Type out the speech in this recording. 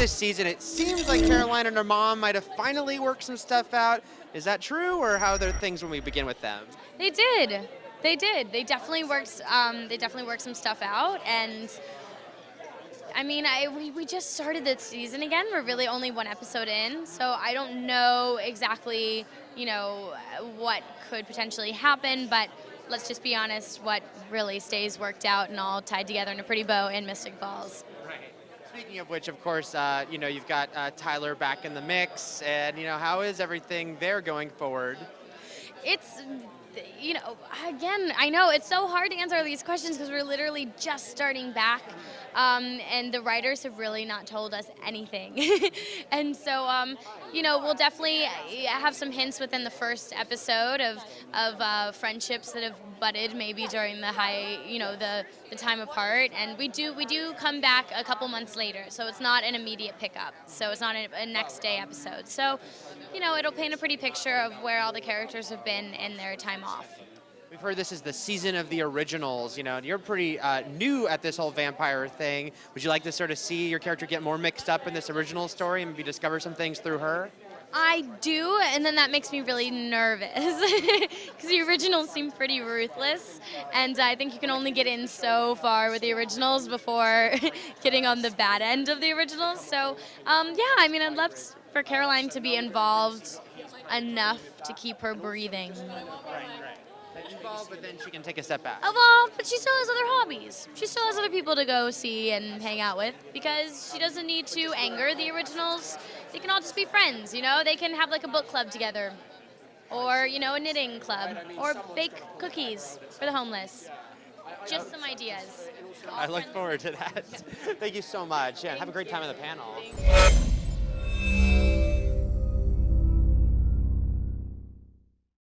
this season, it seems like Caroline and her mom might have finally worked some stuff out. Is that true, or how are there things when we begin with them? They did. They did. They definitely worked. They definitely worked some stuff out, and I mean, we just started the season again. We're really only one episode in, so I don't know exactly, what could potentially happen. But let's just be honest. What really stays worked out and all tied together in a pretty bow in Mystic Falls. Right. Speaking of which, of course, you've got Tyler back in the mix, and how is everything there going forward? It's, again, I know it's so hard to answer these questions because we're literally just starting back, and the writers have really not told us anything. And so, we'll definitely have some hints within the first episode of friendships that have budded maybe during the the time apart. And we do come back a couple months later, so it's not an immediate pickup. So it's not a next day episode. So, it'll paint a pretty picture of where all the characters have been in their time off. We've heard this is the season of the originals, and you're pretty new at this whole vampire thing. Would you like to sort of see your character get more mixed up in this original story and maybe discover some things through her? I do, and then that makes me really nervous because the originals seem pretty ruthless, and I think you can only get in so far with the originals before getting on the bad end of the originals. So, I'd love for Caroline to be involved enough to keep her breathing. Right. Involved, but then she can take a step back. Evolved, but she still has other hobbies. She still has other people to go see and hang out with because she doesn't need to anger the originals. They can all just be friends, They can have like a book club together or, a knitting club or bake cookies for the homeless. Just some ideas. I look forward to that. Thank you so much. Yeah, have a great time on the panel.